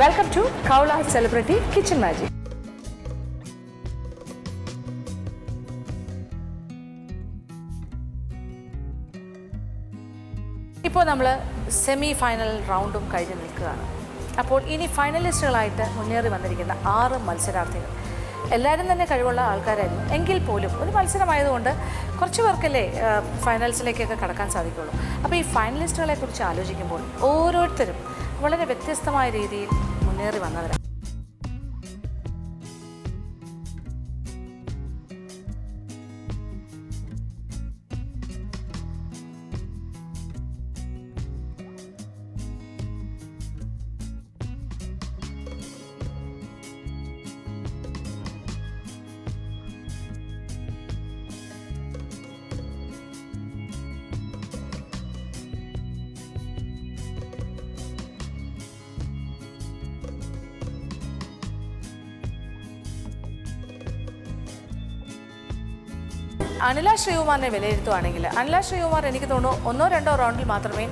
Welcome to Kaula Celebrity Kitchen Magic. ഇപ്പോൾ നമ്മൾ semi final റൗണ്ടും കഴിഞ്ഞ് നിൽക്കുകയാണ്. അപ്പോൾ ഇനി ഫൈനലിസ്റ്റുകളായിട്ട് മുന്നേറി വന്നിരിക്കുന്ന 6 മത്സരാർത്ഥികൾ. എല്ലാവരും തന്നെ കഴിവുള്ള ആൾക്കാരായിരുന്നു. എങ്കിൽ പോലും ഒരു മത്സരമായതുകൊണ്ട് കുറച്ച് പേർക്കല്ലേ ഫൈനൽസിലേക്കൊക്കെ കടക്കാൻ സാധിക്കുള്ളൂ. അപ്പോൾ ഈ ഫൈനലിസ്റ്റുകളെ കുറിച്ച് ആലോചിക്കുമ്പോൾ ഓരോരുത്തരും വളരെ വ്യത്യസ്തമായ രീതിയിൽ മുന്നേറി വന്നവരാണ്. അനില ശ്രീകുമാറിനെ വിലയിരുത്തുവാണെങ്കിൽ അനില ശ്രീകുമാർ എനിക്ക് തോന്നുന്നു 1-2 റൗണ്ടിൽ മാത്രമേ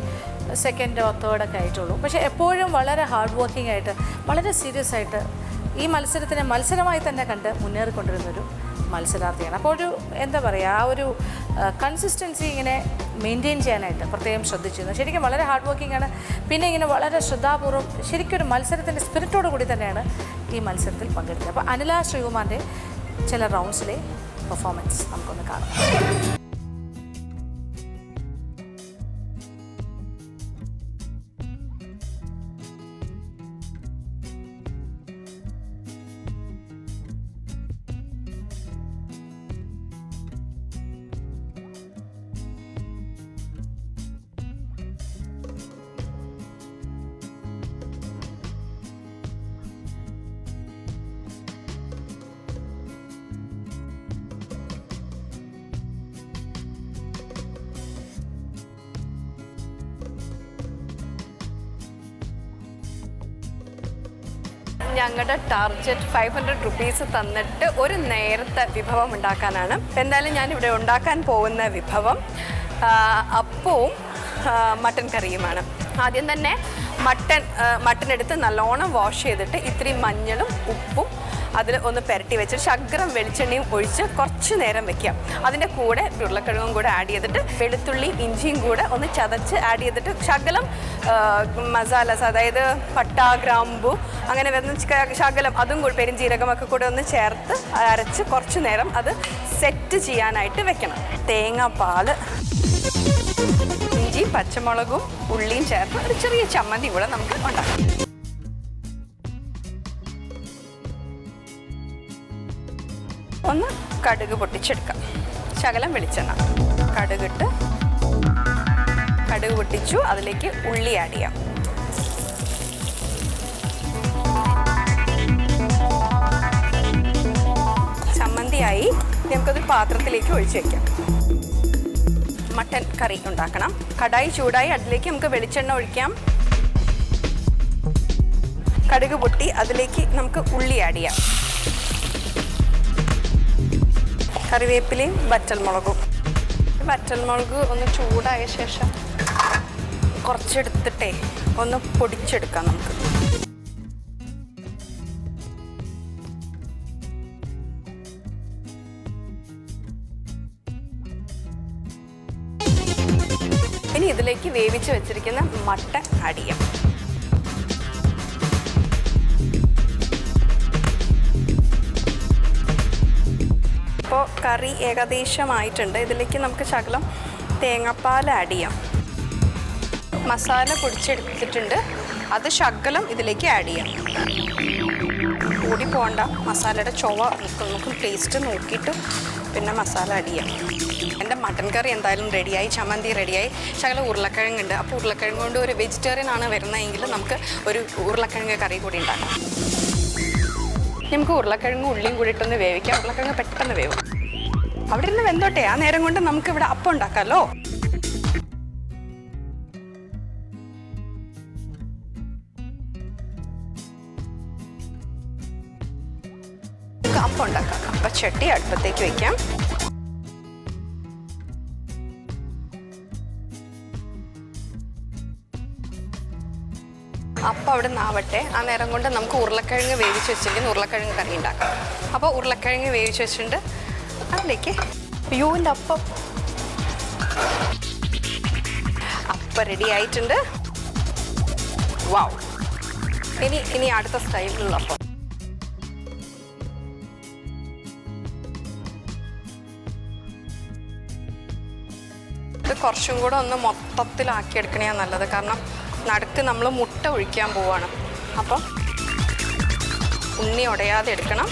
സെക്കൻഡോ തേർഡൊക്കെ ആയിട്ടുള്ളൂ. പക്ഷേ എപ്പോഴും വളരെ ഹാർഡ് വർക്കിംഗ് ആയിട്ട് വളരെ സീരിയസ് ആയിട്ട് ഈ മത്സരത്തിനെ മത്സരമായി തന്നെ കണ്ട് മുന്നേറിക്കൊണ്ടിരുന്നൊരു മത്സരാർത്ഥിയാണ്. അപ്പോൾ ഒരു എന്താ പറയുക, ആ ഒരു കൺസിസ്റ്റൻസി ഇങ്ങനെ മെയിൻറ്റെയിൻ ചെയ്യാനായിട്ട് പ്രത്യേകം ശ്രദ്ധിച്ചിരുന്നു. ശരിക്കും വളരെ ഹാർഡ് വർക്കിംഗ് ആണ്. പിന്നെ ഇങ്ങനെ വളരെ ശ്രദ്ധാപൂർവ്വം ശരിക്കും ഒരു മത്സരത്തിൻ്റെ സ്പിരിറ്റോടു കൂടി തന്നെയാണ് ഈ മത്സരത്തിൽ പങ്കെടുത്തത്. അപ്പോൾ അനില ശ്രീകുമാറിൻ്റെ ചില റൗണ്ട്സിലെ പെർഫോമൻസ് നമുക്കൊന്ന് കാണാം. ഞങ്ങളുടെ ടാർഗറ്റ് 500 റുപ്പീസ് തന്നിട്ട് ഒരു നേരത്തെ വിഭവം ഉണ്ടാക്കാനാണ്. എന്തായാലും ഞാനിവിടെ ഉണ്ടാക്കാൻ പോകുന്ന വിഭവം അപ്പവും മട്ടൻ കറിയുമാണ്. ആദ്യം തന്നെ മട്ടൻ എടുത്ത് നല്ലോണം വാഷ് ചെയ്തിട്ട് ഇത്തിരി മഞ്ഞളും ഉപ്പും അതിൽ ഒന്ന് പുരട്ടി വെച്ചിട്ട് ശകലം വെളിച്ചെണ്ണയും ഒഴിച്ച് കുറച്ച് നേരം വെക്കാം. അതിൻ്റെ കൂടെ ഉരുളക്കിഴങ്ങും കൂടെ ആഡ് ചെയ്തിട്ട് വെളുത്തുള്ളി ഇഞ്ചിയും കൂടെ ഒന്ന് ചതച്ച് ആഡ് ചെയ്തിട്ട് ശകലം മസാലസ്, അതായത് പട്ട ഗ്രാമ്പു അങ്ങനെ വരുന്ന ശകലം അതും കൂടി പെരുംജീരകമൊക്കെ കൂടെ ഒന്ന് ചേർത്ത് അരച്ച് കുറച്ച് നേരം അത് സെറ്റ് ചെയ്യാനായിട്ട് വെക്കണം. തേങ്ങാപ്പാൽ, ഇഞ്ചി, പച്ചമുളകും ഉള്ളിയും ചേർത്ത് ഒരു ചെറിയ ചമ്മന്തി കൂടെ നമുക്ക് ഉണ്ടാക്കാം. ഒന്ന് കടുക് പൊട്ടിച്ചെടുക്കാം. ശകലം വെളിച്ചെണ്ണ, കടുക് പൊട്ടിച്ചു. അതിലേക്ക് ഉള്ളി ആഡ് ചെയ്യാം. ചമ്മന്തിയായി. നമുക്കത് പാത്രത്തിലേക്ക് ഒഴിച്ചു വയ്ക്കാം. മട്ടൻ കറി ഉണ്ടാക്കണം. കടായി ചൂടായി അതിലേക്ക് നമുക്ക് വെളിച്ചെണ്ണ ഒഴിക്കാം. കടുക് പൊട്ടി അതിലേക്ക് നമുക്ക് ഉള്ളി ആഡ് ചെയ്യാം. കറിവേപ്പിലയും വറ്റൽമുളകും ഒന്ന് ചൂടായ ശേഷം കുറച്ചെടുത്തിട്ടേ ഒന്ന് പൊടിച്ചെടുക്കാം നമുക്ക്. ഇനി ഇതിലേക്ക് വേവിച്ച് വെച്ചിരിക്കുന്ന മട്ടൻ ആഡ് ചെയ്യാം. ഇപ്പോൾ കറി ഏകദേശമായിട്ടുണ്ട്. ഇതിലേക്ക് നമുക്ക് ശകലം തേങ്ങാപ്പാൽ ആഡ് ചെയ്യാം. മസാല പൊടിച്ചെടുത്തിട്ടുണ്ട്, അത് ശകലം ഇതിലേക്ക് ആഡ് ചെയ്യാം. കൂടി പോകണ്ട, മസാലയുടെ ചുവ നമുക്ക് ടേസ്റ്റ് നോക്കിയിട്ട് പിന്നെ മസാല ആഡ് ചെയ്യാം. എൻ്റെ മട്ടൻ കറി എന്തായാലും റെഡിയായി, ചമ്മന്തി റെഡിയായി. ശകലം ഉരുളക്കിഴങ്ങുണ്ട്. അപ്പോൾ ഉരുളക്കിഴങ്ങ് കൊണ്ട് ഒരു വെജിറ്റേറിയൻ ആണ് വരുന്നതെങ്കിൽ നമുക്ക് ഒരു ഉരുളക്കിഴങ്ങ് കറി കൂടി ഉണ്ടാക്കാം. നമുക്ക് ഉരുളക്കിഴങ്ങും ഉള്ളിയും കൂടിയിട്ടൊന്ന് വേവിക്കാം. ഉരുളക്കിഴങ്ങ് പെട്ടെന്ന് വേവും. അവിടെ ഇരുന്ന് വെന്തോട്ടെ. ആ നേരം കൊണ്ട് നമുക്ക് ഇവിടെ അപ്പം ഉണ്ടാക്കാമല്ലോ. അപ്പം ഉണ്ടാക്കാം. അപ്പച്ചട്ടി അടുപ്പത്തേക്ക് വയ്ക്കാം. അപ്പം അപ്പോൾ അവിടെ നിന്നാവട്ടെ. ആ നേരം കൊണ്ട് നമുക്ക് ഉരുളക്കിഴങ്ങ് വേവിച്ച് വെച്ചിരിക്കുന്ന ഉരുളക്കിഴങ്ങ് കറി ഉണ്ടാക്കാം. അപ്പോൾ ഉരുളക്കിഴങ്ങ് വേവിച്ച് വെച്ചിട്ടുണ്ട്, അതിലേക്ക് യൂവിൻ്റെ അപ്പം റെഡി ആയിട്ടുണ്ട്. വാവ്. ഇനി അടുത്ത സ്റ്റൈലിലുള്ള അപ്പം. ഇത് കുറച്ചും കൂടെ ഒന്ന് മൊത്തത്തിലാക്കിയെടുക്കണേ നല്ലത്. കാരണം നടുക്ക് നമ്മൾ മുട്ട ഒഴിക്കാൻ പോവാണ്. അപ്പം ഉണ്ണി ഉടയാതെ എടുക്കണം.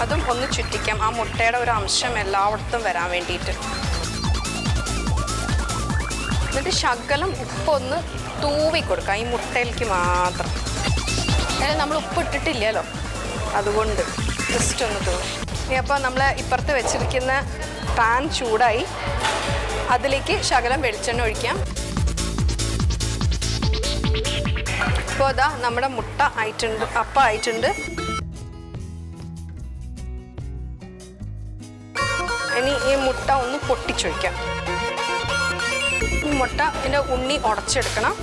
അതും ഒന്ന് ചുറ്റിക്കാം, ആ മുട്ടയുടെ ഒരു അംശം എല്ലായിടത്തും വരാൻ വേണ്ടിയിട്ട്. എന്നിട്ട് ശകലം ഉപ്പൊന്ന് തൂവി കൊടുക്കാം ഈ മുട്ടയിലേക്ക് മാത്രം. അതായത് നമ്മൾ ഉപ്പ് ഇട്ടിട്ടില്ലല്ലോ, അതുകൊണ്ട് ജസ്റ്റ് ഒന്ന് തൂവി. ഇനി അപ്പോൾ നമ്മൾ ഇപ്പുറത്ത് വെച്ചിരിക്കുന്ന പാൻ ചൂടായി, അതിലേക്ക് ശകലം വെളിച്ചെണ്ണ ഒഴിക്കാം. ഇപ്പോൾ അതാ നമ്മുടെ മുട്ട ആയിട്ടുണ്ട്, അപ്പം ആയിട്ടുണ്ട്. ഇനി ഈ മുട്ട ഒന്ന് പൊട്ടിച്ചൊഴിക്കാം. ഈ മുട്ട ഇതിൻ്റെ ഉണ്ണി ഉടച്ചെടുക്കണം.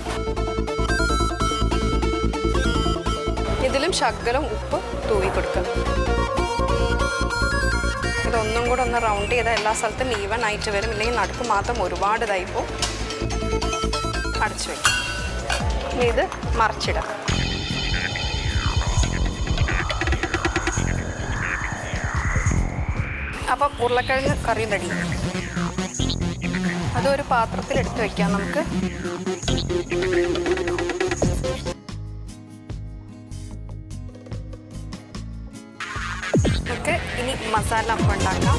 ഇതിലും ശകലം ഉപ്പ് തൂവി കൊടുക്കണം. ഇതൊന്നും കൂടെ ഒന്ന് റൗണ്ട് ചെയ്താൽ എല്ലാ സ്ഥലത്തും ഈവൻ ആയിട്ട് വരും. ഇല്ലെങ്കിൽ നടുക്ക് മാത്രം ഒരുപാട് ഇതായിപ്പോൾ അടച്ചു വയ്ക്കും. ഇനി ഇത് മറിച്ചിടാം. അപ്പം ഉരുളക്കിഴങ്ങ് കറി റെഡി. അതൊരു പാത്രത്തിലെടുത്ത് വയ്ക്കാം നമുക്ക്. നമുക്ക് ഇനി മസാല അപ്പം ഉണ്ടാക്കാം.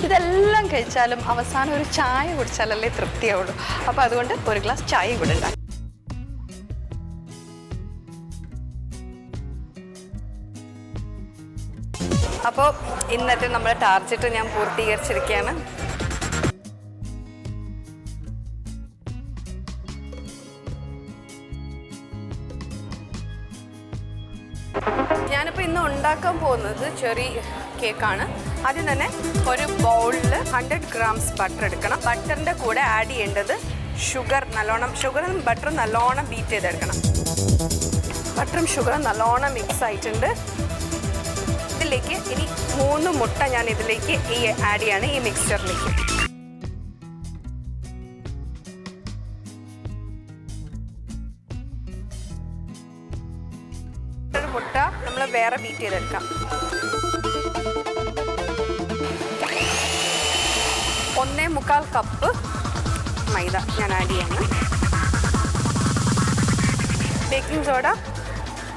ഇതെല്ലാം കഴിച്ചാലും അവസാനം ഒരു ചായ കുടിച്ചാലല്ലേ തൃപ്തിയാവുള്ളൂ. അപ്പോൾ അതുകൊണ്ട് ഒരു ഗ്ലാസ് ചായ കൂടെ ഉണ്ടാക്കും. അപ്പോൾ ഇന്നത്തെ നമ്മുടെ ടാർജറ്റ് ഞാൻ പൂർത്തീകരിച്ചിരിക്കുകയാണ്. ഞാനിപ്പോൾ ഇന്ന് ഉണ്ടാക്കാൻ പോകുന്നത് ചെറിയ കേക്കാണ്. ആദ്യം തന്നെ ഒരു ബൗളിൽ 100 grams ബട്ടർ എടുക്കണം. ബട്ടറിൻ്റെ കൂടെ ആഡ് ചെയ്യേണ്ടത് ഷുഗറും ബട്ടറും നല്ലോണം ബീറ്റ് ചെയ്തെടുക്കണം. ബട്ടറും ഷുഗറും നല്ലോണം മിക്സ് ആയിട്ടുണ്ട്. ഇതിലേക്ക് ഇനി 3 മുട്ട ഞാൻ ഇതിലേക്ക് ആഡ് ചെയ്യാണ്, ഈ മിക്സ്ചറിലേക്ക്. മുട്ട നമ്മൾ വേറെ ബീറ്റ് ചെയ്തെടുക്കാം. 1.25 കപ്പ് മൈദ ഞാൻ ആഡ് ചെയ്യാണ്. ബേക്കിംഗ് സോഡ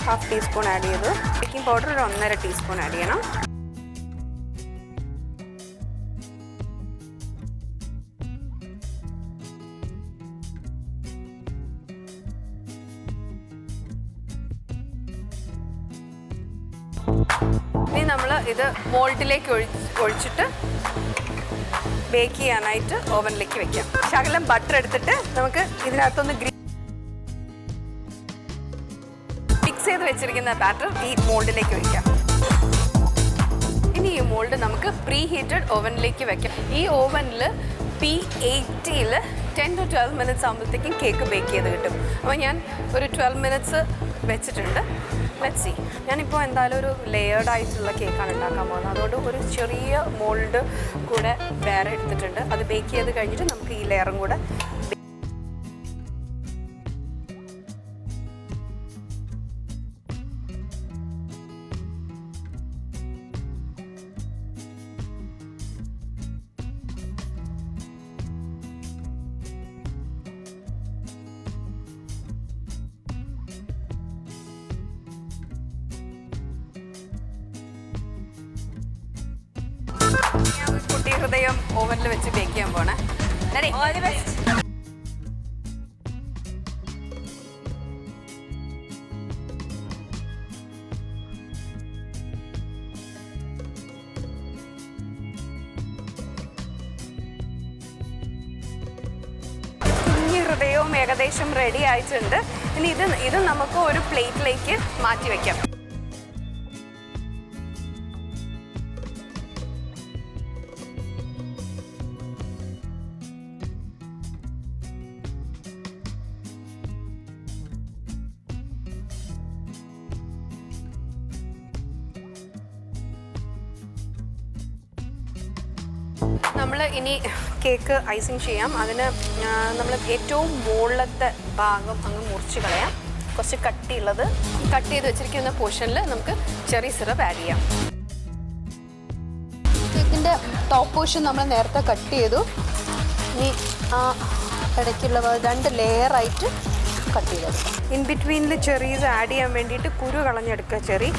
1/2 ടീസ്പൂൺ ആഡ് ചെയ്തു. ബേക്കിംഗ് പൗഡർ ഒരു 1.5 ടീസ്പൂൺ ആഡ് ചെയ്യണം. ഇനി നമ്മൾ ഇത് മോൾഡിലേക്ക് ഒഴിച്ചിട്ട് ബേക്ക് ചെയ്യാനായിട്ട് ഓവനിലേക്ക് വെക്കാം. ശകലം ബട്ടർ എടുത്തിട്ട് നമുക്ക് ഇതിനകത്തൊന്ന് മിക്സ് ചെയ്ത് വെച്ചിരിക്കുന്ന ബാറ്റർ ഈ മോൾഡിലേക്ക് വെക്കാം. ഇനി ഈ മോൾഡ് നമുക്ക് പ്രീ ഹീറ്റഡ് ഓവനിലേക്ക് വെക്കാം. ഈ ഓവനിൽ P80 10 to 12 മിനിറ്റ്സ് ആകുമ്പോഴത്തേക്കും കേക്ക് ബേക്ക് ചെയ്ത് കിട്ടും. അപ്പോൾ ഞാൻ ഒരു 12 മിനിറ്റ്സ് വെച്ചിട്ടുണ്ട്. Let's see. ഞാനിപ്പോൾ എന്തായാലും ഒരു ലെയേർഡ് ആയിട്ടുള്ള കേക്കാണ് ഉണ്ടാക്കാൻ പോകുന്നത്. അതുകൊണ്ട് ഒരു ചെറിയ മോൾഡ് കൂടെ വേറെ എടുത്തിട്ടുണ്ട്. അത് ബേക്ക് ചെയ്ത് കഴിഞ്ഞിട്ട് നമുക്ക് ഈ ലെയറും കൂടെ കുട്ടി ഹൃദയം ഓവനിൽ വെച്ച് ബേക്ക് ചെയ്യാൻ പോണേ. ഹൃദയവും ഏകദേശം റെഡി ആയിട്ടുണ്ട്. ഇനി ഇത് നമുക്ക് ഒരു പ്ലേറ്റിലേക്ക് മാറ്റി വയ്ക്കാം. നമ്മൾ ഇനി കേക്ക് ഐസിങ് ചെയ്യാം. അതിന് നമ്മൾ ഏറ്റവും മുകളിലത്തെ ഭാഗം അങ്ങ് മുറിച്ച് കളയാം. കുറച്ച് കട്ട് ചെയ്ത് വെച്ചിരിക്കുന്ന പോർഷനിൽ നമുക്ക് ചെറി സിറപ്പ് ആഡ് ചെയ്യാം. കേക്കിൻ്റെ ടോപ്പ് പോർഷൻ നമ്മൾ നേരത്തെ കട്ട് ചെയ്തു. ഇനി ആ ഇടയ്ക്കുള്ള 2 ലെയറായിട്ട് കട്ട് ചെയ്തെടുക്കാം. ഇൻ ബിറ്റ്വീനിൽ ചെറീസ് ആഡ് ചെയ്യാൻ വേണ്ടിയിട്ട് കുരു കളഞ്ഞെടുക്കുക. ചെറി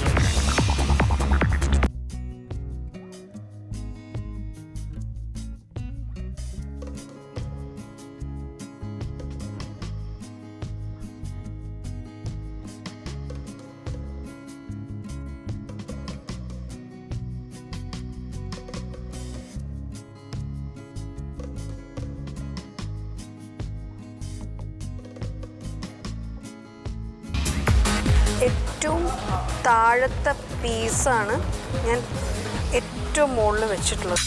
ഏറ്റവും താഴത്തെ പീസാണ് ഞാൻ ഏറ്റവും മുകളിൽ വെച്ചിട്ടുള്ളത്.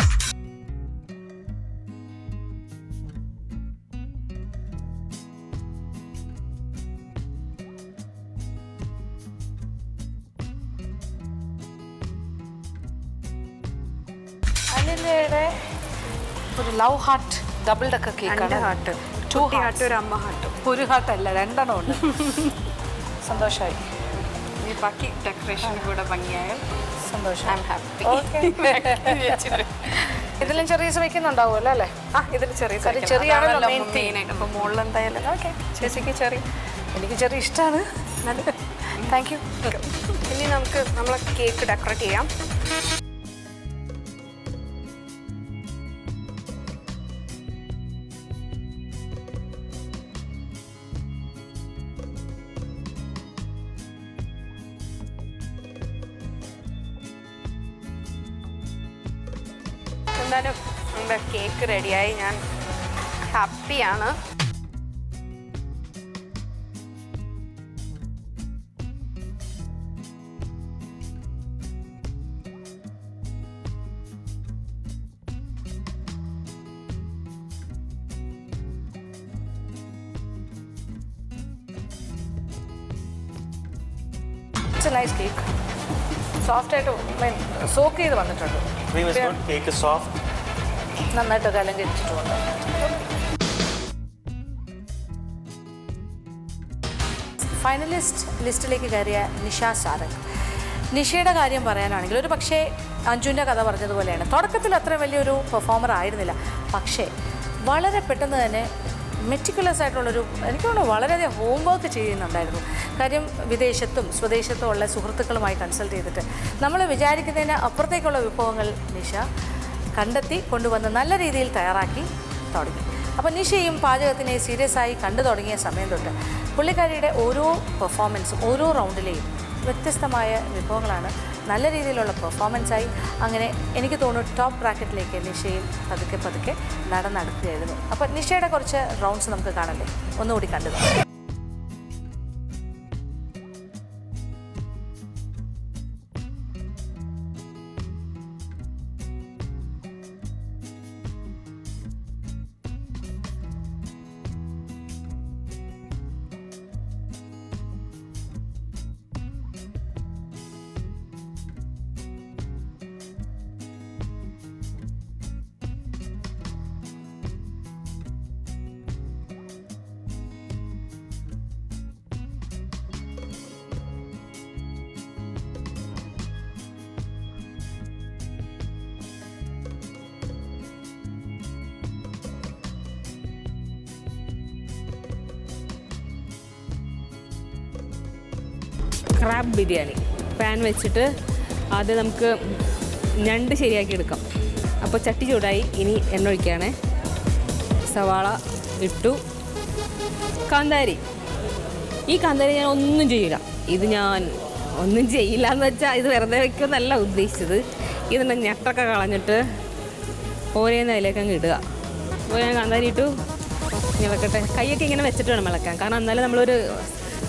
അനിലയുടെ ഒരു ലവ് ഹാർട്ട് ഡബിൾ ഡക്കർ കേക്കാണ്. ഹാർട്ട്, 2 ഹാർട്ട്, ഒരു അമ്മ ഹാർട്ട്. ഒരു ഹാർട്ടല്ല, 2 ഉണ്ട്. സന്തോഷമായി. ഈ ബാക്കി ഡെക്കറേഷൻ കൂടെ ഭംഗിയായ സന്തോഷം. I am happy. ഇതിലും ചെറിയ വയ്ക്കുന്നുണ്ടാവുമല്ലോ അല്ലേ? ഇതിൽ ചെറിയ മെയിനായിട്ട്. അപ്പോൾ മുകളിൽ എന്തായാലും ഓക്കെ. ചേച്ചിക്ക് ചെറിയ, എനിക്ക് ചെറിയ ഇഷ്ടമാണ്. Thank you. ഇനി നമുക്ക് നമ്മളെ കേക്ക് ഡെക്കറേറ്റ് ചെയ്യാം. എന്തായാലും നമ്മുടെ കേക്ക് റെഡിയായി. ഞാൻ ഹാപ്പിയാണ്. It's a nice cake. സോഫ്റ്റായിട്ട് സോക്ക് ചെയ്ത് വന്നിട്ടുണ്ട്. കേക്ക് സോഫ്റ്റ്, നന്നായിട്ടൊക്കെ അലങ്കരിച്ചിട്ടുണ്ട്. ഫൈനലിസ്റ്റ് ലിസ്റ്റിലേക്ക് കയറിയ നിഷ സാരംഗ്. നിഷയുടെ കാര്യം പറയാനാണെങ്കിൽ ഒരു പക്ഷേ അഞ്ജുവിൻ്റെ കഥ പറഞ്ഞതുപോലെയാണ്. തുടക്കത്തിൽ അത്ര വലിയൊരു പെർഫോമർ ആയിരുന്നില്ല. പക്ഷേ വളരെ പെട്ടെന്ന് തന്നെ മെറ്റിക്കുലസ് ആയിട്ടുള്ളൊരു, എനിക്ക് തോന്നുന്നു വളരെയധികം ഹോംവർക്ക് ചെയ്യുന്നുണ്ടായിരുന്നു. കാര്യം വിദേശത്തും സ്വദേശത്തും ഉള്ള സുഹൃത്തുക്കളുമായി കൺസൾട്ട് ചെയ്തിട്ട് നമ്മൾ വിചാരിക്കുന്നതിന് അപ്പുറത്തേക്കുള്ള വിഭവങ്ങൾ നിഷ കണ്ടെത്തി കൊണ്ടുവന്ന് നല്ല രീതിയിൽ തയ്യാറാക്കി തുടങ്ങി. അപ്പോൾ നിഷയും പാചകത്തിനെ സീരിയസ് ആയി കണ്ടു തുടങ്ങിയ സമയം തൊട്ട് പുള്ളിക്കാരിയുടെ ഓരോ പെർഫോമൻസും ഓരോ റൗണ്ടിലെയും വ്യത്യസ്തമായ വിഭവങ്ങളാണ്. നല്ല രീതിയിലുള്ള പെർഫോമൻസായി അങ്ങനെ എനിക്ക് തോന്നുന്നു ടോപ്പ് ബ്രാക്കറ്റിലേക്ക് നിഷയും പതുക്കെ നടക്കുകയായിരുന്നു. അപ്പോൾ നിഷയുടെ കുറച്ച് റൗണ്ട്സ് നമുക്ക് കാണല്ലേ, ഒന്നുകൂടി കണ്ടു. ക്രാബ് ബിരിയാണി പാൻ വെച്ചിട്ട് ആദ്യം നമുക്ക് ഞണ്ട് ശരിയാക്കി എടുക്കാം. അപ്പോൾ ചട്ടി ചൂടായി, ഇനി എണ്ണ ഒഴിക്കുകയാണേ. സവാള ഇട്ടു. കാന്താരി, ഈ കാന്താരി ഞാൻ ഒന്നും ചെയ്യില്ല. ഇത് ഞാൻ ഒന്നും ചെയ്യില്ല എന്ന് വെച്ചാൽ ഇത് വെറുതെ വയ്ക്കുമെന്നല്ല ഉദ്ദേശിച്ചത്. ഇതിൻ്റെ ഞെട്ടൊക്കെ കളഞ്ഞിട്ട് ഓരോന്ന് അതിലേക്ക് അങ്ങ് ഇടുക. അപ്പോൾ ഞാൻ കാന്താരി ഇട്ടു. ഇളക്കട്ടെ. കൈയൊക്കെ ഇങ്ങനെ വെച്ചിട്ട് വേണം ഇളക്കാൻ. കാരണം എന്നാലും നമ്മളൊരു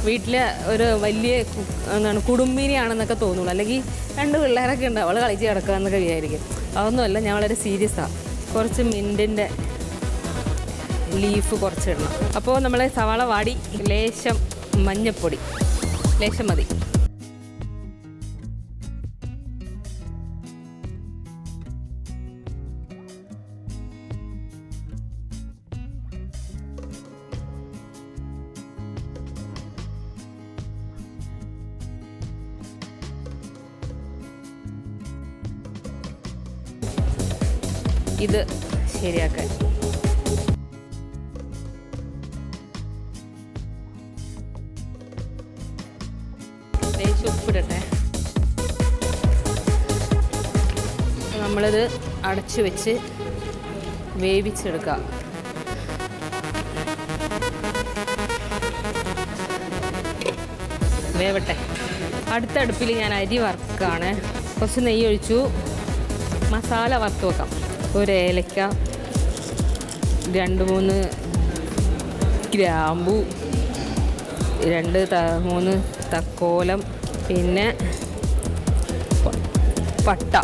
വീട്ടിലെ ഒരു വലിയ എന്താണ് കുടുംബിനിയാണെന്നൊക്കെ തോന്നുള്ളൂ. അല്ലെങ്കിൽ 2 പിള്ളേരൊക്കെ ഉണ്ട്, അവൾ കളിച്ച് കിടക്കുക എന്നൊക്കെ വിചാരിക്കും. അതൊന്നുമല്ല, ഞാൻ വളരെ സീരിയസാണ്. കുറച്ച് മിൻറ്റിൻ്റെ ലീഫ് കുറച്ചിടണം. അപ്പോൾ നമ്മൾ സവാള വാടി, ലേശം മഞ്ഞപ്പൊടി, ലേശം മതി. ഇത് ശരിയാക്കാൻ ഉപ്പിടട്ടെ. നമ്മളിത് അടച്ചു വെച്ച് വേവിച്ചെടുക്കാം. വേവട്ടെ. അടുത്ത അടുപ്പിൽ ഞാൻ അരി വറുക്കാണ്. കുറച്ച് നെയ്യ് ഒഴിച്ചു. മസാല വറുത്ത് വെക്കാം. ഒരു ഏലക്ക, 2-3 ഗ്രാമ്പു, 2-3 തക്കോലം, പിന്നെ പട്ട.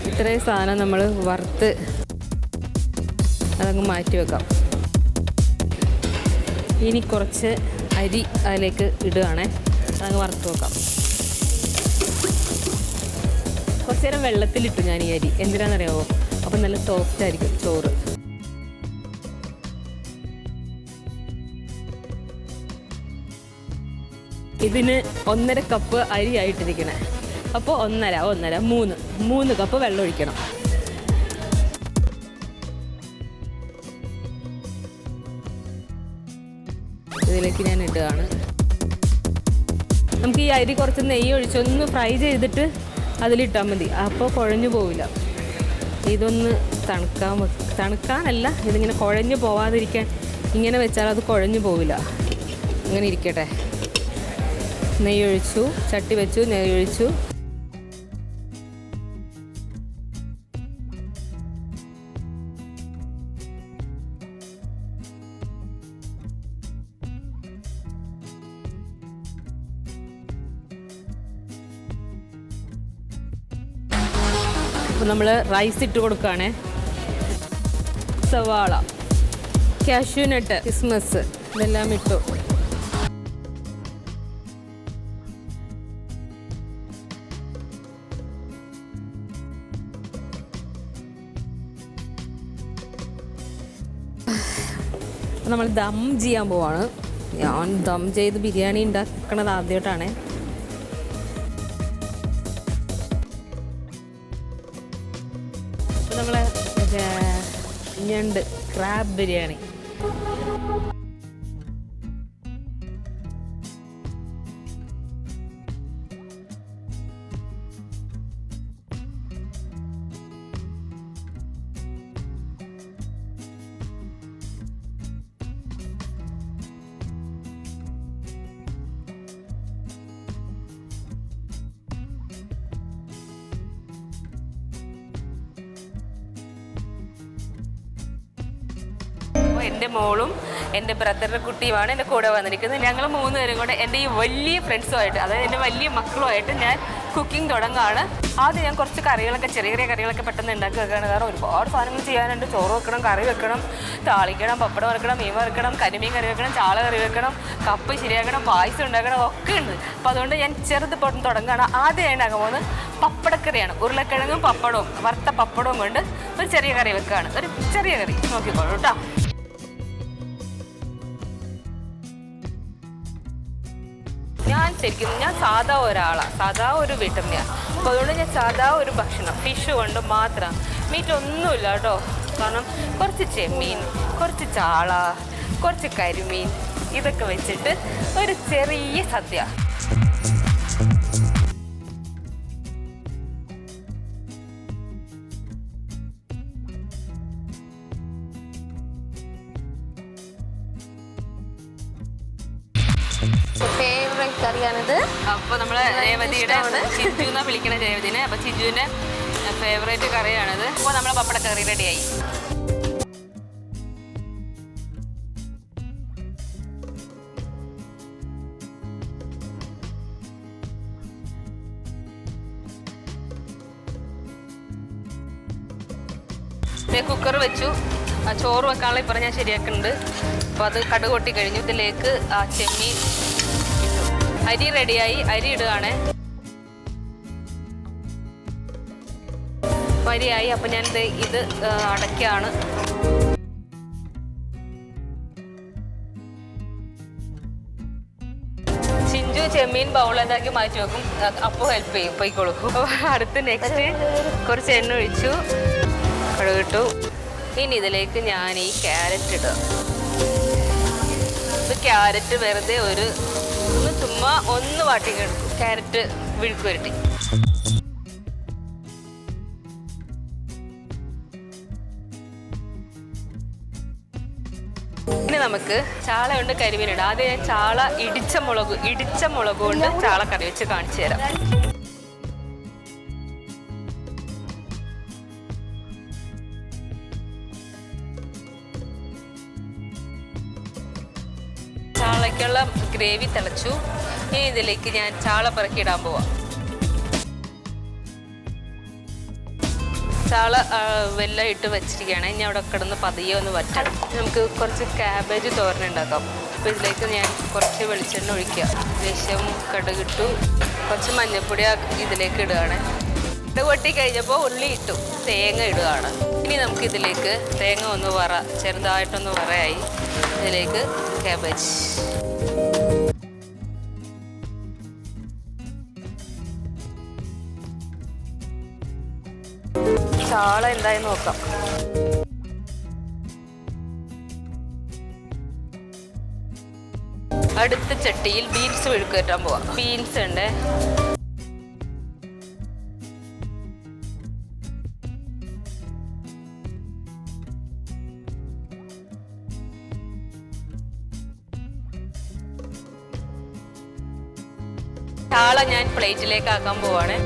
ഇത്രയും സാധനം നമ്മൾ വറുത്ത് അതങ്ങ് മാറ്റി വെക്കാം. ഇനി കുറച്ച് അരി അതിലേക്ക് ഇടുകയാണേ. അതങ്ങ് വറുത്ത് വെക്കാം. കുറച്ച് നേരം വെള്ളത്തിലിട്ടു ഞാൻ ഈ അരി. എന്തിനാണെന്നറിയാമോ? അപ്പം നല്ല സോഫ്റ്റ് ആയിരിക്കും ചോറ്. ഇതിന് 1.5 കപ്പ് അരി ആയിട്ടിരിക്കണേ. അപ്പോൾ 3 കപ്പ് വെള്ളം ഒഴിക്കണം. ഇതിലേക്ക് ഞാൻ ഇടുകയാണ്. നമുക്ക് ഈ അരി കുറച്ച് നെയ്യ് ഒഴിച്ചൊന്ന് ഫ്രൈ ചെയ്തിട്ട് അതിലിട്ടാൽ മതി. അപ്പോൾ കുഴഞ്ഞു പോവില്ല. ഇതൊന്ന് തണുക്കാനല്ല, ഇതിങ്ങനെ കുഴഞ്ഞു പോവാതിരിക്കാൻ ഇങ്ങനെ വെച്ചാൽ അത് കുഴഞ്ഞു പോവില്ല. അങ്ങനെ ഇരിക്കട്ടെ. നെയ്യ് ഒഴിച്ചു, ചട്ടി വെച്ചു, നെയ്യ് ഒഴിച്ചു. അപ്പോൾ നമ്മൾ റൈസ് ഇട്ട് കൊടുക്കുകയാണേ. സവാള, കാഷ്യൂനട്ട്, കിസ്മസ് ഇതെല്ലാം ഇട്ടു. നമ്മൾ ദം ചെയ്യാൻ പോവാണ്. ഞാൻ ദം ചെയ്ത് ബിരിയാണി ഉണ്ടാക്കണത് ആദ്യമായിട്ടാണ്. അപ്പോൾ നമ്മൾ ഞണ്ട് ക്രാബ് ബിരിയാണി. എൻ്റെ മോളും എൻ്റെ ബ്രദറിൻ്റെ കുട്ടിയുമാണ് എൻ്റെ കൂടെ വന്നിരിക്കുന്നത്. ഞങ്ങൾ 3 പേരും കൂടെ എൻ്റെ ഈ വലിയ ഫ്രണ്ട്സുമായിട്ട്, അതായത് എൻ്റെ വലിയ മക്കളുമായിട്ട് ഞാൻ കുക്കിംഗ് തുടങ്ങുകയാണ്. ആദ്യം ഞാൻ കുറച്ച് കറികളൊക്കെ, ചെറിയ ചെറിയ കറികളൊക്കെ പെട്ടെന്ന് ഉണ്ടാക്കി വെക്കുകയാണ്. കാരണം ഒരുപാട് സാധനങ്ങൾ ചെയ്യാനുണ്ട്. ചോറ് വെക്കണം, കറി വെക്കണം, താളിക്കണം, പപ്പടം വറുക്കണം, മീൻ വറുക്കണം, കരിമീൻ കറി വെക്കണം, ചാള കറി വെക്കണം, കപ്പ് ശരിയാക്കണം, പായസം ഉണ്ടാക്കണം, ഒക്കെ ഉണ്ട്. അപ്പോൾ അതുകൊണ്ട് ഞാൻ ചെറുത് തുടങ്ങുകയാണ്. ആദ്യം ഞാൻ ഉണ്ടാക്കാൻ പോകുന്നത് പപ്പടക്കറിയാണ്. ഉരുളക്കിഴങ്ങും പപ്പടവും, വറുത്ത പപ്പടവും കൊണ്ട് ഒരു ചെറിയ കറി വെക്കുകയാണ്. ഒരു ചെറിയ കറി നോക്കിക്കോളൂ കേട്ടോ. ഞാൻ സാധാ ഒരാളാണ്, സാധാ ഒരു വീട്ടമ്മയാണ്. അപ്പോൾ അതുകൊണ്ട് ഞാൻ സാധാ ഒരു ഭക്ഷണം, ഫിഷ് കൊണ്ട് മാത്രം, മീറ്റ് ഒന്നുമില്ല കേട്ടോ. കാരണം കുറച്ച് ചെമ്മീൻ, കുറച്ച് ചാള, കുറച്ച് കരിമീൻ, ഇതൊക്കെ വെച്ചിട്ട് ഒരു ചെറിയ സദ്യ. ഫേവറേറ്റ് കറിയാണിത്. അപ്പോൾ നമ്മൾ രേവതിയുടെ ചിജു എന്നാണ് വിളിക്കണ രേവതിനെ. അപ്പോൾ ചിജുവിൻ്റെ ഫേവറേറ്റ് കറിയാണിത്. അപ്പോൾ നമ്മളെ പപ്പടക്കറി റെഡിയായി. ഞാൻ കുക്കർ വെച്ചു. ചോറ് വെക്കാനുള്ള ഇപ്പം ഞാൻ ശരിയാക്കുന്നുണ്ട്. അപ്പോൾ അത് കടുക് പൊട്ടി കഴിഞ്ഞു. ഇതിലേക്ക് ആ ചെമ്മീൻ ഇട്ടു. അരി റെഡിയായി. അരി ഇടുകയാണ്. അരിയായി. അപ്പം ഞാൻ ഇത് അടയ്ക്കാണ്. ചിഞ്ചു ചെമ്മീൻ ബൗളാക്കി മാറ്റി വെക്കും. അപ്പോൾ ഹെൽപ്പ് ചെയ്യും, പോയിക്കോളൂ. അപ്പോൾ അടുത്ത് നെക്സ്റ്റ് കുറച്ച് എണ്ണ ഒഴിച്ചു, കടുകിട്ടു. ഇനി ഇതിലേക്ക് ഞാൻ ഈ ക്യാരറ്റ് ഇടുക. ഇത് ക്യാരറ്റ് വെറുതെ ചുമ്മാ ഒന്ന് വാട്ടി എടുക്കും. ക്യാരറ്റ് വിഴുക്ക് വരട്ടി. ഇനി നമുക്ക് ചാള കൊണ്ട് കരിമീനിടാം. ആദ്യം ഞാൻ ചാള ഇടിച്ച മുളക് കൊണ്ട് ചാള കറി വെച്ച് കാണിച്ചു തരാം. ചാളയ്ക്കുള്ള ഗ്രേവി തിളച്ചു. ഇനി ഇതിലേക്ക് ഞാൻ ചാള പിറക്കി ഇടാൻ പോവാം. ചാള വെള്ളം ഇട്ട് വെച്ചിരിക്കുകയാണ്. ഇനി അവിടെ കിടന്ന് പതിയെ ഒന്ന് വറ്റാം. നമുക്ക് കുറച്ച് ക്യാബേജ് തോരൻ ഉണ്ടാക്കാം. അപ്പോൾ ഇതിലേക്ക് ഞാൻ കുറച്ച് വെളിച്ചെണ്ണ ഒഴിക്കുക. ലേശം കടുകിട്ടു. കുറച്ച് മഞ്ഞൾപ്പൊടി ഇതിലേക്ക് ഇടുകയാണ്. കടുക് പൊട്ടി കഴിഞ്ഞപ്പോൾ ഉള്ളി ഇട്ടു. തേങ്ങ ഇടുകയാണ്. ഇനി നമുക്കിതിലേക്ക് തേങ്ങ ഒന്ന് ചെറുതായിട്ടൊന്ന് വറയായി. ഇതിലേക്ക് ക്യാബേജ്. ചാള എന്തായി നോക്കാം. അടുത്ത ചട്ടിയിൽ ബീൻസ് മെഴുക്ക് വരട്ടാൻ പോവാം. ബീൻസ് ഉണ്ട്. ചാള ഞാൻ പ്ലേറ്റിലേക്ക് ആക്കാൻ പോവാണ്.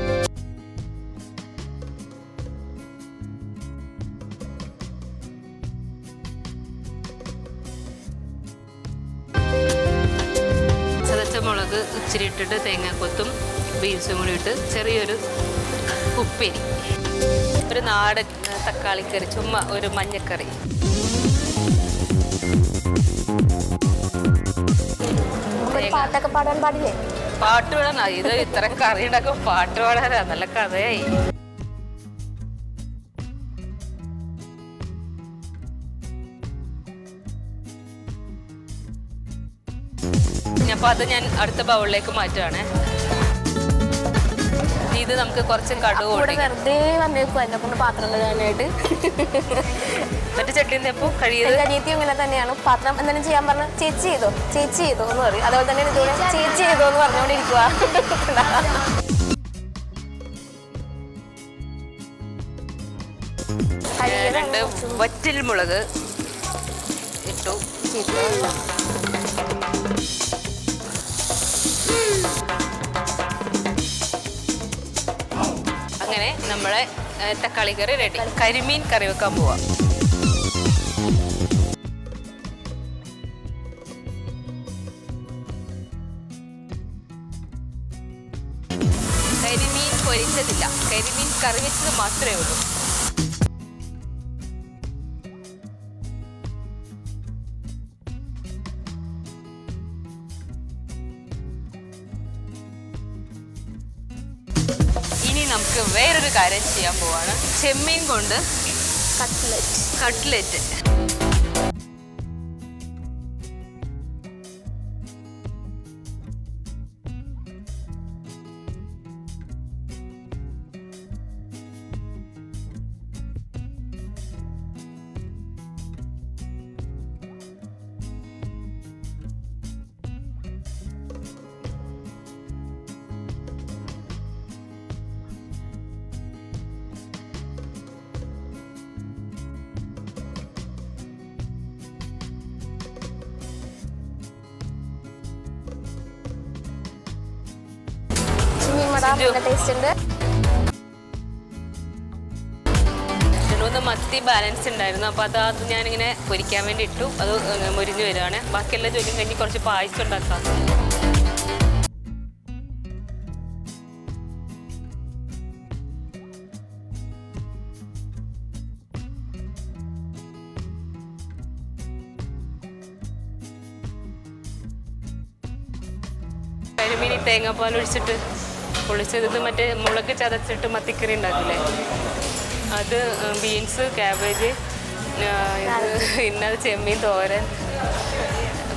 മുളക് ഇച്ചിരി ഇട്ടിട്ട് തേങ്ങാക്കൊത്തും ബീൻസും കൂടി ഇട്ട് ചെറിയൊരു ഉപ്പേരി, ഒരു നാടൻ തക്കാളിക്കറി, ചുമ്മാ ഒരു മഞ്ഞക്കറി. പാട്ടൊക്കെ പാടാൻ പാടില്ലേ? പാട്ട് പാടാൻ ഇത് ഇത്ര കറി ഉണ്ടാക്കും. പാട്ട് പാടാനാ നല്ല കഥയായി. അപ്പോൾ അത് ഞാൻ അടുത്ത ബൗളിലേക്ക് മാറ്റുകയാണ്. ഇത് നമുക്ക് കുറച്ച് കടുക് വെറുതെ വന്നേക്കും എന്നെ കൊണ്ട് പാത്രം കഴുകാനായിട്ട്. മറ്റു ചട്ടിന്ന് എപ്പോൾ കഴിയുന്നത് അനിയത്തി ഇങ്ങനെ തന്നെയാണ്. പാത്രം എന്തെങ്കിലും ചെയ്യാൻ പറഞ്ഞാൽ ചേച്ചി ചെയ്തോ എന്ന് പറയും. അതുപോലെ തന്നെ ഇതുപോലെ ചേച്ചി ചെയ്തോ എന്ന് പറഞ്ഞുകൊണ്ടിരിക്കുക. രണ്ട് വറ്റൽ മുളക് ഇട്ടു. അങ്ങനെ നമ്മളെ തക്കാളി കറി റെഡി. കരിമീൻ കറി വെക്കാൻ പോവാം. കരിമീൻ പൊരിച്ചതില്ല, കരിമീൻ കറി വെച്ചത് മാത്രമേ ഉള്ളൂ. നമുക്ക് വേറൊരു കാര്യം ചെയ്യാൻ പോവാണ്. ചെമ്മീൻ കൊണ്ട് കട്ട്ലറ്റ്. മത്തി ബാലൻസ് ഉണ്ടായിരുന്നു. അപ്പോൾ അത് ഞാനിങ്ങനെ പൊരിക്കാൻ വേണ്ടി ഇട്ടു. അത് മുരിഞ്ഞു വരികയാണ്. ബാക്കിയെല്ലാം ജോലിയും കഴിഞ്ഞ് കുറച്ച് പായസം ഉണ്ടാക്കാം. കരിമീൻ തേങ്ങാപ്പാൽ ഒഴിച്ചിട്ട് പൊളിച്ചത് മറ്റേ മുളക് ചതച്ചിട്ട് മത്തിക്കറി ഉണ്ടാക്കില്ലേ അത്, ബീൻസ്, ക്യാബേജ്, ഇന്നത് ചെമ്മീൻ തോരൻ,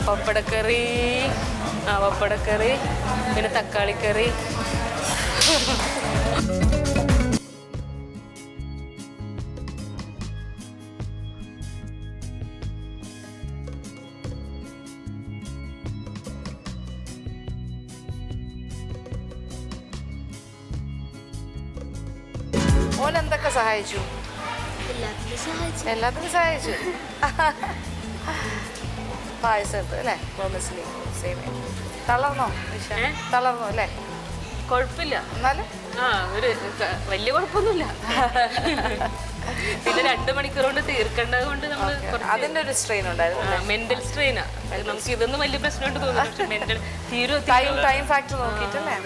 പപ്പടക്കറി, പപ്പടക്കറി, പിന്നെ തക്കാളിക്കറി. മോൻ എന്തൊക്കെ സഹായിച്ചു? എല്ലാത്തിനും സഹായിച്ചു. പായസം എടുത്തു അല്ലേ? പ്രോമിസ്ലി സേമിയ. തളർന്നോ? തളർന്നു അല്ലേ? കുഴപ്പമില്ല, എന്നാലും ഒരു വലിയ കുഴപ്പമൊന്നുമില്ല. പിന്നെ 2 മണിക്കൂർ കൊണ്ട് തീർക്കേണ്ടത് കൊണ്ട് നമ്മൾ അതിന്റെ ഒരു സ്ട്രെയിൻ ഉണ്ടായിരുന്നു. മെന്റൽ സ്ട്രെയിനാ. നമുക്ക് ഇതൊന്നും വലിയ പ്രശ്നമായിട്ട് തോന്നുന്നു. മെന്റൽ ടൈം ഫാക്ടർ നോക്കിയിട്ടല്ലേ?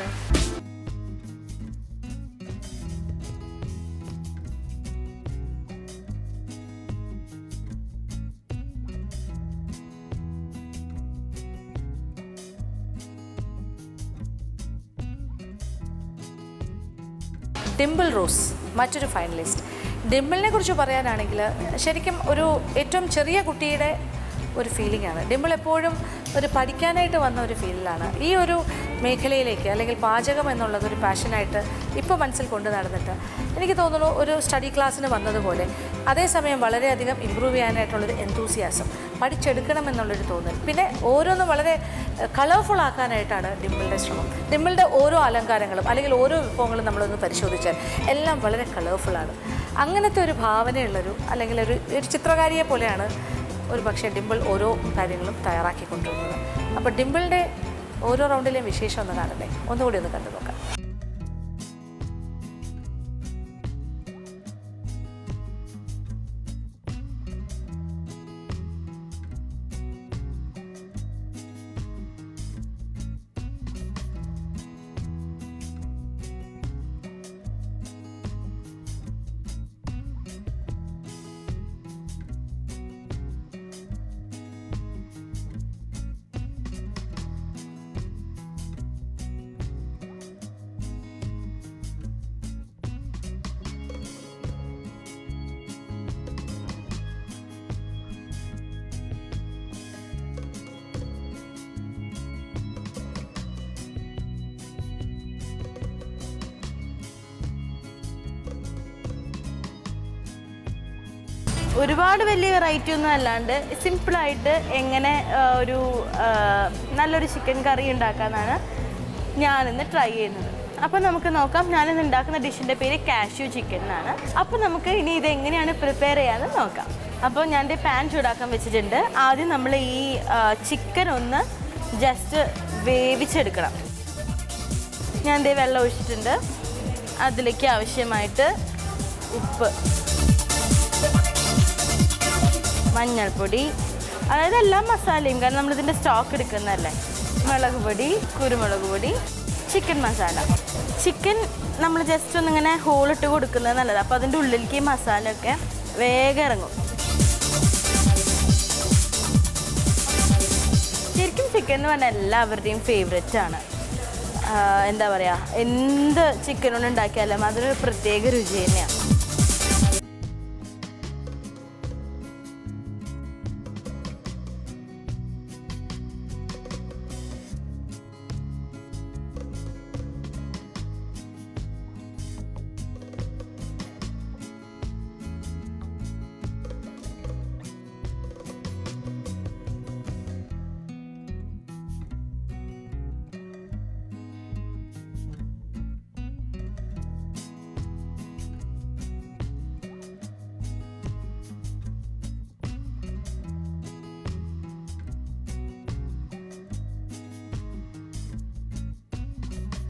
ഡിംപിൾ റോസ് മറ്റൊരു ഫൈനലിസ്റ്റ്. ഡിംപിളിനെ കുറിച്ച് പറയാനാണെങ്കിൽ ശരിക്കും ഒരു ഏറ്റവും ചെറിയ കുട്ടിയുടെ ഒരു ഫീലിംഗാണ്. ഡിംപിൾ എപ്പോഴും ഒരു പഠിക്കാനായിട്ട് വന്ന ഒരു ഫീലിലാണ്. ഈ ഒരു മേഖലയിലേക്ക് അല്ലെങ്കിൽ പാചകം എന്നുള്ളത് ഒരു പാഷനായിട്ട് ഇപ്പോൾ മനസ്സിൽ കൊണ്ട് നടന്നിട്ട് എനിക്ക് തോന്നുന്നു ഒരു സ്റ്റഡി ക്ലാസ്സിന് വന്നതുപോലെ അതേസമയം വളരെയധികം ഇമ്പ്രൂവ് ചെയ്യാനായിട്ടുള്ളൊരു എന്തൂസിയാസം, പഠിച്ചെടുക്കണം എന്നുള്ളൊരു തോന്നൽ, പിന്നെ ഓരോന്നും വളരെ കളർഫുൾ ആക്കാനായിട്ടാണ് ഡിംപിളിൻ്റെ ശ്രമം. ഡിംപിളിൻ്റെ ഓരോ അലങ്കാരങ്ങളും അല്ലെങ്കിൽ ഓരോ വിഭവങ്ങളും നമ്മളൊന്ന് പരിശോധിച്ചാൽ എല്ലാം വളരെ കളർഫുള്ളാണ്. അങ്ങനത്തെ ഒരു ഭാവനയുള്ളൊരു അല്ലെങ്കിൽ ഒരു ചിത്രകാരിയെ പോലെയാണ് ഒരു പക്ഷേ ഡിംപിൾ ഓരോ കാര്യങ്ങളും തയ്യാറാക്കിക്കൊണ്ടിരുന്നത്. അപ്പോൾ ഡിംപിളിൻ്റെ ഓരോ റൗണ്ടിലെയും വിശേഷം ഒന്ന് കാണണ്ടേ? ഒന്നുകൂടി ഒന്ന് കണ്ടു നോക്കാം. ഒരുപാട് വലിയ വെറൈറ്റി ഒന്നും അല്ലാണ്ട് സിമ്പിളായിട്ട് എങ്ങനെ ഒരു നല്ലൊരു ചിക്കൻ കറി ഉണ്ടാക്കാമെന്നാണ് ഞാനിന്ന് ട്രൈ ചെയ്യുന്നത്. അപ്പോൾ നമുക്ക് നോക്കാം. ഞാനിന്ന് ഉണ്ടാക്കുന്ന ഡിഷിൻ്റെ പേര് കാഷ്യൂ ചിക്കൻ എന്നാണ്. അപ്പോൾ നമുക്ക് ഇനി ഇതെങ്ങനെയാണ് പ്രിപ്പയർ ചെയ്യാമെന്ന് നോക്കാം. അപ്പോൾ ഞാൻ പാൻ ചൂടാക്കാൻ വെച്ചിട്ടുണ്ട്. ആദ്യം നമ്മൾ ഈ ചിക്കൻ ഒന്ന് ജസ്റ്റ് വേവിച്ചെടുക്കണം. ഞാൻ വെള്ളം ഒഴിച്ചിട്ടുണ്ട്. അതിലേക്ക് ആവശ്യമായിട്ട് ഉപ്പ്, മഞ്ഞൾപ്പൊടി, അതായത് എല്ലാ മസാലയും, കാരണം നമ്മളിതിൻ്റെ സ്റ്റോക്ക് എടുക്കുന്നതല്ലേ, മുളക് പൊടി, കുരുമുളക് പൊടി, ചിക്കൻ മസാല. ചിക്കൻ നമ്മൾ ജസ്റ്റ് ഒന്നിങ്ങനെ ഹോളിട്ട് കൊടുക്കുന്നത് നല്ലത്. അപ്പോൾ അതിൻ്റെ ഉള്ളിലേക്ക് ഈ മസാലയൊക്കെ വേഗം ഇറങ്ങും. ശരിക്കും ചിക്കൻ എന്ന് പറഞ്ഞാൽ എല്ലാവരുടെയും ഫേവറേറ്റ് ആണ്. എന്താ പറയുക, എന്ത് ചിക്കൻ കൊണ്ട് ഉണ്ടാക്കിയാലും അതൊരു പ്രത്യേക രുചി തന്നെയാണ്.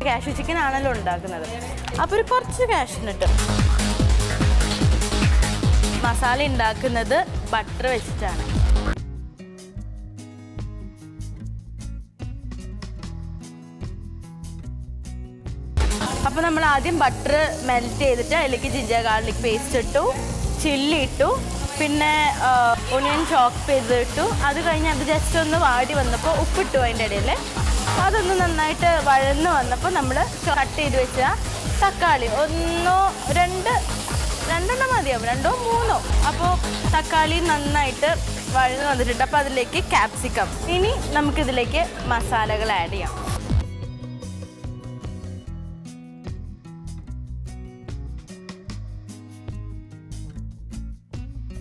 കാഷ്യൂ ചിക്കൻ ആണല്ലോ ഉണ്ടാക്കുന്നത്. അപ്പോൾ ഒരു കുറച്ച് കാഷ്യൂനട്ട്. മസാല ഉണ്ടാക്കുന്നത് ബട്ടർ വെച്ചിട്ടാണ്. അപ്പോൾ നമ്മൾ ആദ്യം ബട്ടർ മെൽറ്റ് ചെയ്തിട്ട് അതിലേക്ക് ജിഞ്ചർ ഗാർലിക് പേസ്റ്റ് ഇട്ടു, ചില്ലി ഇട്ടു, പിന്നെ ഒണിയൻ ചോപ്പ് ചെയ്തിട്ടു. അത് കഴിഞ്ഞ് അത് ജസ്റ്റ് ഒന്ന് വാടി വന്നപ്പോൾ ഉപ്പിട്ടു അതിൻ്റെ ഇടയിൽ. അതൊന്ന് നന്നായിട്ട് വഴന്ന് വന്നപ്പോൾ നമ്മൾ കട്ട് ചെയ്ത് വെച്ച തക്കാളി രണ്ടെണ്ണം മതിയാവും, 2 3. അപ്പോൾ തക്കാളി നന്നായിട്ട് വഴന്ന് വന്നിട്ടുണ്ട്. അപ്പോൾ അതിലേക്ക് ക്യാപ്സിക്കം. ഇനി നമുക്കിതിലേക്ക് മസാലകൾ ആഡ് ചെയ്യാം.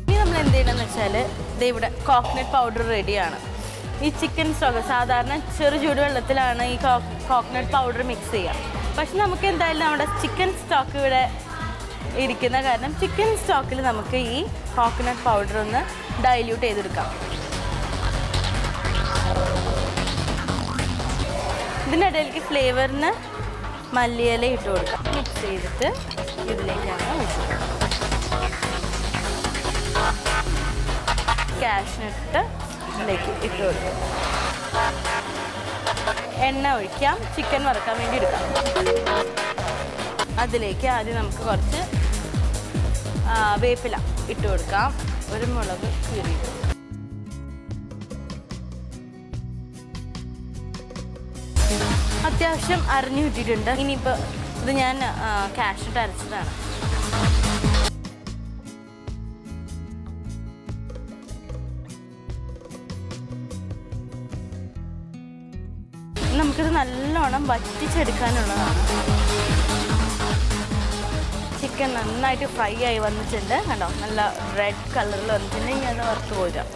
ഇനി നമ്മൾ എന്ത് ചെയ്യണമെന്ന് വെച്ചാൽ ഇവിടെ കോക്കനട്ട് പൗഡർ റെഡിയാണ്. ഈ ചിക്കൻ സ്റ്റോക്ക് സാധാരണ ചെറു ചൂടുവെള്ളത്തിലാണ് ഈ കോക്കനട്ട് പൗഡർ മിക്സ് ചെയ്യുക. പക്ഷെ നമുക്ക് എന്തായാലും നമ്മുടെ ചിക്കൻ സ്റ്റോക്ക് ഇവിടെ ഇരിക്കുന്ന കാരണം ചിക്കൻ സ്റ്റോക്കിൽ നമുക്ക് ഈ കോക്കനട്ട് പൗഡർ ഒന്ന് ഡൈല്യൂട്ട് ചെയ്തെടുക്കാം. ഇതിൻ്റെ ഇടയിലേക്ക് ഫ്ലേവറിന് മല്ലിയില ഇട്ട് കൊടുക്കാം. മിക്സ് ചെയ്തിട്ട് ഇതിലേക്കാണ് മിക്സ് ചെയ്യുന്നത്. കാഷ്നട്ട് ഇതിലേക്ക് ഇട്ട് കൊടുക്കാം. എണ്ണ ഒഴിക്കാം. ചിക്കൻ വറുക്കാൻ വേണ്ടി എടുക്കാം. അതിലേക്ക് ആദ്യം നമുക്ക് കുറച്ച് വേപ്പില ഇട്ട് കൊടുക്കാം. ഒരു മുളക് കീറി. അത്യാവശ്യം അരിഞ്ഞു കിട്ടിയിട്ടുണ്ട്. ഇനിയിപ്പോൾ ഇത് ഞാൻ കാഷ്നട്ട് അരച്ചതാണ്. നമുക്കിത് നല്ലോണം വറ്റിച്ചെടുക്കാനുള്ളതാണ്. ചിക്കൻ നന്നായിട്ട് ഫ്രൈ ആയി വന്നിട്ടുണ്ട്. കണ്ടോ, നല്ല റെഡ് കളറിൽ വന്നിട്ടുണ്ട്. ഇനി അത് വറുത്ത് പോരാം.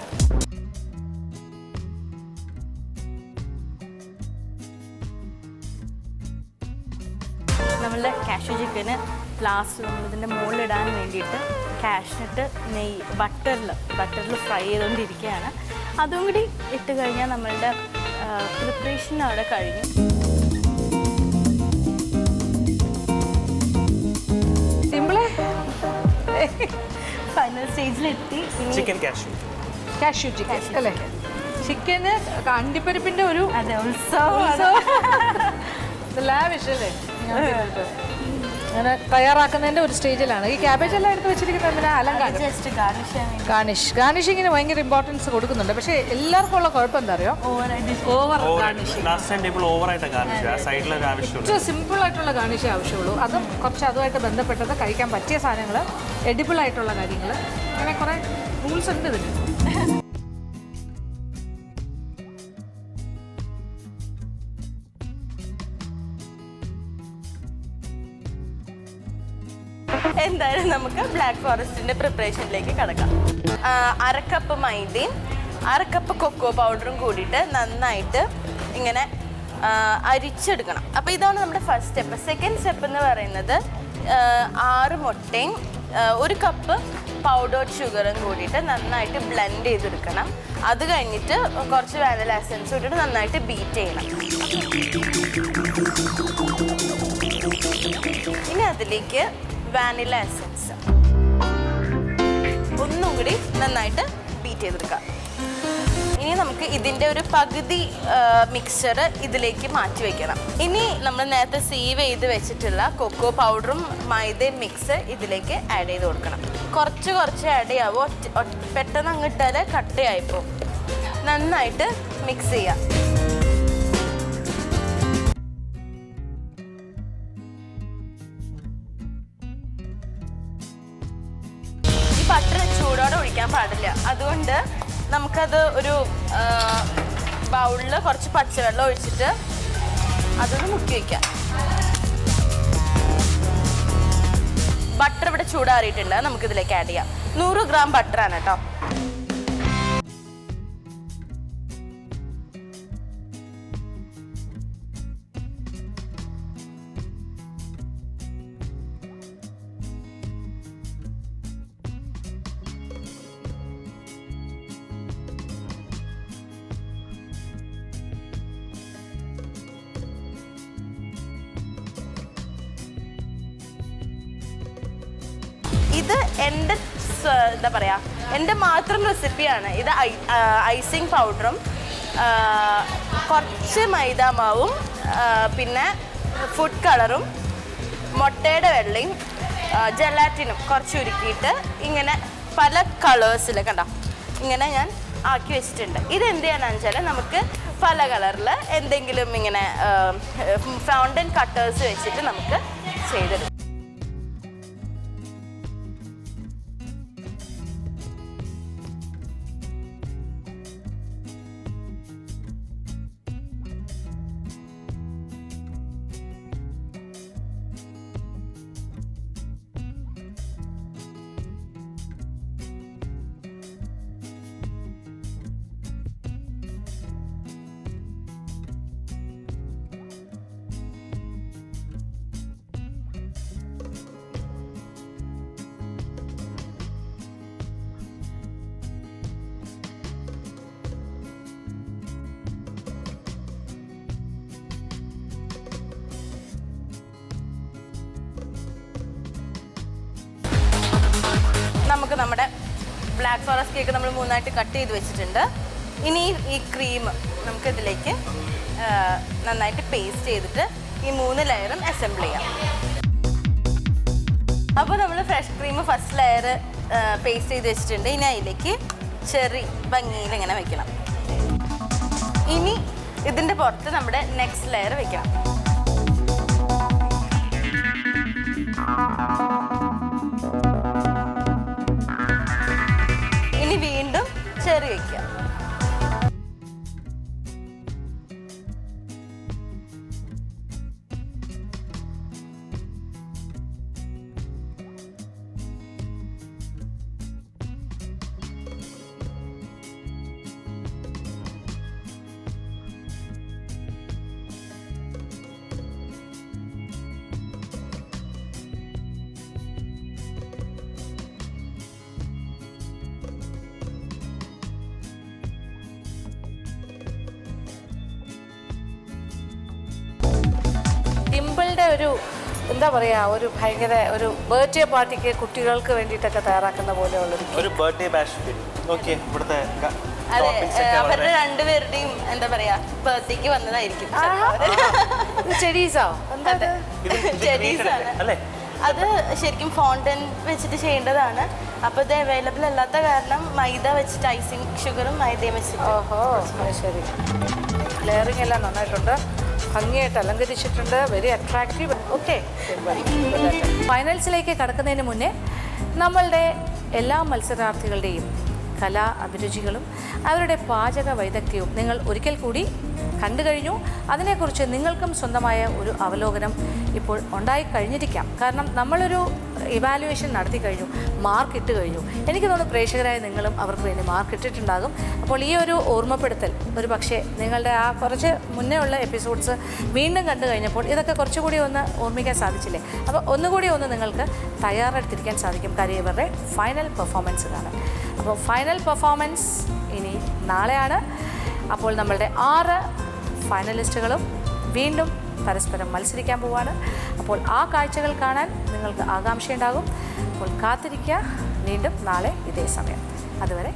നമ്മളുടെ കാഷ്യൂ ചിക്കന് ലാസ്റ്റ് നമ്മളിതിൻ്റെ മുകളിലിടാൻ വേണ്ടിയിട്ട് കാഷ്നട്ട് നെയ്യ് ബട്ടറിൽ ഫ്രൈ ചെയ്തുകൊണ്ടിരിക്കുകയാണ്. അതും കൂടി ഇട്ട് കഴിഞ്ഞാൽ നമ്മളുടെ പ്രിപ്പറേഷൻ അവിടെ കഴിഞ്ഞു. ഫൈനൽ സ്റ്റേജിലെത്തി. ചിക്കൻ കാഷ്യൂ ചിക്കൻ അല്ലേ? ചിക്കന് അണ്ടിപ്പരിപ്പിൻ്റെ ഒരു അതെ, ഉത്സവം ലാവിഷ് അല്ലേ? അങ്ങനെ തയ്യാറാക്കുന്നതിൻ്റെ ഒരു സ്റ്റേജിലാണ്. ഈ ക്യാബേജ് എല്ലാം എടുത്ത് വെച്ചിരിക്കുന്നത് അലങ്കാരം, ജസ്റ്റ് ഗാർണിഷ് ചെയ്യാൻ വേണ്ടി. ഗാർണിഷിങ്ങിന് ഭയങ്കര ഇമ്പോർട്ടൻസ് കൊടുക്കുന്നുണ്ട്. പക്ഷേ എല്ലാവർക്കും ഉള്ള കുഴപ്പം എന്താ അറിയോ? Over garnishing. Last time table ഓവറായിട്ട് ഗാർണിഷ്, ആ സൈഡിലൊരു ആവശ്യമുള്ളൂ. ഏറ്റവും സിമ്പിൾ ആയിട്ടുള്ള ഗാർണിഷേ ആവശ്യമുള്ളൂ. അതും കുറച്ച് അതുമായിട്ട് ബന്ധപ്പെട്ടത് കഴിക്കാൻ പറ്റിയ സാധനങ്ങൾ, എഡിബിൾ ആയിട്ടുള്ള കാര്യങ്ങൾ, അങ്ങനെ കുറേ റൂൾസ് ഉണ്ട് ഇതിന്. എന്തായാലും നമുക്ക് ബ്ലാക്ക് ഫോറസ്റ്റിൻ്റെ പ്രിപ്പറേഷനിലേക്ക് കിടക്കാം. 1/2 കപ്പ് മൈദയും 1/2 കപ്പ് കൊക്കോ പൗഡറും കൂടിയിട്ട് നന്നായിട്ട് ഇങ്ങനെ അരിച്ചെടുക്കണം. അപ്പോൾ ഇതാണ് നമ്മുടെ ഫസ്റ്റ് സ്റ്റെപ്പ്. സെക്കൻഡ് സ്റ്റെപ്പ് എന്ന് പറയുന്നത് 6 മുട്ടയും 1 കപ്പ് പൗഡേർഡ് ഷുഗറും കൂടിയിട്ട് നന്നായിട്ട് ബ്ലെൻഡ് ചെയ്തെടുക്കണം. അത് കഴിഞ്ഞിട്ട് കുറച്ച് വാനില എസൻസ് ഇട്ടിട്ട് നന്നായിട്ട് ബീറ്റ് ചെയ്യണം. ഇനി അതിലേക്ക് വാനില എസൻസ് ഒന്നും കൂടി നന്നായിട്ട് ബീറ്റ് ചെയ്തെടുക്കാം. ഇനി നമുക്ക് ഇതിൻ്റെ ഒരു പകുതി മിക്സ്ചർ ഇതിലേക്ക് മാറ്റി വയ്ക്കണം. ഇനി നമ്മൾ നേരത്തെ സീവ് ചെയ്ത് വെച്ചിട്ടുള്ള കൊക്കോ പൗഡറും മൈദയും മിക്സ് ഇതിലേക്ക് ആഡ് ചെയ്ത് കൊടുക്കണം. കുറച്ച് ആഡ് ചെയ്യാവോ, പെട്ടെന്ന് അങ്ങിട്ടാൽ കട്ടയായിപ്പോൾ. നന്നായിട്ട് മിക്സ് ചെയ്യാം. ബട്ടർ ചൂടോടെ ഒഴിക്കാൻ പാടില്ല. അതുകൊണ്ട് നമുക്കത് ഒരു ബൗളിൽ കുറച്ച് പച്ചവെള്ളം ഒഴിച്ചിട്ട് അതൊന്ന് മുക്കി വയ്ക്കാം. ബട്ടർ ഇവിടെ ചൂടാറിയിട്ടുണ്ട്. നമുക്കിതിലേക്ക് ആഡ് ചെയ്യാം. 100 ഗ്രാം ബട്ടറാണ് കേട്ടോ. ഇത് എൻ്റെ എന്താ പറയുക, എൻ്റെ മാത്രം റെസിപ്പിയാണ്. ഇത് ഐസിങ് പൗഡറും കുറച്ച് മൈദാമാവും പിന്നെ ഫുഡ് കളറും മുട്ടയുടെ വെള്ളയും ജലാറ്റിനും കുറച്ച് ഉരുക്കിയിട്ട് ഇങ്ങനെ പല കളേഴ്സിൽ കണ്ടോ ഇങ്ങനെ ഞാൻ ആക്കി വെച്ചിട്ടുണ്ട്. ഇതെന്ത് ചെയ്യാനാണെന്ന് വെച്ചാൽ നമുക്ക് പല കളറിൽ എന്തെങ്കിലും ഇങ്ങനെ ഫൗണ്ടൻ കട്ടേഴ്സ് വെച്ചിട്ട് നമുക്ക് ചെയ്തെടുക്കാം. നമുക്ക് നമ്മുടെ ബ്ലാക്ക് ഫോറസ്റ്റ് കേക്ക് നമ്മൾ 3ആയിട്ട് കട്ട് ചെയ്ത് വെച്ചിട്ടുണ്ട്. ഇനി ഈ ക്രീം നമുക്ക് ഇതിലേക്ക് നന്നായിട്ട് പേസ്റ്റ് ചെയ്തിട്ട് ഈ 3 ലെയറും അസംബിൾ ചെയ്യാം. അപ്പോൾ നമ്മൾ fresh cream first layer paste ചെയ്ത് വെച്ചിട്ടുണ്ട്. ഇനി അതിലേക്ക് ചെറി ഭംഗിയിൽ ഇങ്ങനെ വെക്കണം. ഇനി ഇതിൻ്റെ പുറത്ത് നമ്മുടെ നെക്സ്റ്റ് ലെയർ വെക്കണം. ഇനി വീണ്ടും ചെറി വയ്ക്കുക. ഡിംപിളുടെ ഒരു എന്താ പറയുക, ഒരു ഭയങ്കര ഒരു ബർത്ത്ഡേ പാർട്ടിക്ക് കുട്ടികൾക്ക് വേണ്ടിയിട്ടൊക്കെ തയ്യാറാക്കുന്ന പോലെയുള്ളൊരു ഒരു ബർത്ത്ഡേ ബാഷ് ഫീൽ. ഓക്കെ, ഇവിടുത്തെ അതെ, അവരുടെ രണ്ടുപേരുടെയും എന്താ പറയാ ബർത്ത്ഡേക്ക് വന്നതായിരിക്കും. ചെടീസോ ചെരീസാണ് അല്ലേ? അത് ശരിക്കും ഫോണ്ടൻ വെച്ചിട്ട് ചെയ്യേണ്ടതാണ്. അപ്പോൾ ഇത് അവൈലബിൾ അല്ലാത്ത കാരണം മൈദ വെച്ചിട്ട് ഐസിങ് ഷുഗറും മൈദയും വെച്ചിട്ട്. ഓഹോ, ശരി. ലെയറിംഗ് എല്ലാം നന്നായിട്ടുണ്ട്, ഭംഗിയായിട്ട് അലങ്കരിച്ചിട്ടുണ്ട്, വെരി അട്രാക്റ്റീവ്. ഓക്കെ, ഫൈനൽസിലേക്ക് കടക്കുന്നതിന് മുന്നേ നമ്മളുടെ എല്ലാ മത്സരാർത്ഥികളുടെയും കലാ അഭിരുചികളും അവരുടെ പാചക വൈദഗ്ധ്യവും നിങ്ങൾ ഒരിക്കൽ കൂടി കണ്ടു കഴിഞ്ഞു. അതിനെക്കുറിച്ച് നിങ്ങൾക്കും സ്വന്തമായ ഒരു അവലോകനം ഇപ്പോൾ ഉണ്ടായിക്കഴിഞ്ഞിരിക്കാം. കാരണം നമ്മളൊരു ഇവാലുവേഷൻ നടത്തി കഴിഞ്ഞു, മാർക്ക് ഇട്ട് കഴിഞ്ഞു. എനിക്ക് തോന്നുന്നു പ്രേക്ഷകരായ നിങ്ങളും അവർക്ക് വേണ്ടി മാർക്ക് ഇട്ടിട്ടുണ്ടാകും. അപ്പോൾ ഈ ഒരു ഓർമ്മപ്പെടുത്തൽ ഒരു പക്ഷേ നിങ്ങളുടെ ആ കുറച്ച് മുന്നേ ഉള്ള എപ്പിസോഡ്സ് വീണ്ടും കണ്ടു കഴിഞ്ഞപ്പോൾ ഇതൊക്കെ കുറച്ചുകൂടി ഒന്ന് ഓർമ്മിക്കാൻ സാധിച്ചില്ലേ? അപ്പോൾ ഒന്നുകൂടി ഒന്ന് നിങ്ങൾക്ക് തയ്യാറെടുത്തിരിക്കാൻ സാധിക്കും കാര്യം ഇവരുടെ ഫൈനൽ പെർഫോമൻസ് കാണാൻ. അപ്പോൾ ഫൈനൽ പെർഫോമൻസ് ഇനി നാളെയാണ്. അപ്പോൾ നമ്മളുടെ 6 ഫൈനലിസ്റ്റുകളും വീണ്ടും പരസ്പരം മത്സരിക്കാൻ പോവാണ്. അപ്പോൾ ആ കാഴ്ചകൾ കാണാൻ നിങ്ങൾക്ക് ആകാംക്ഷയുണ്ടാകും. അപ്പോൾ കാത്തിരിക്കുക, വീണ്ടും നാളെ ഇതേ സമയം. അതുവരെ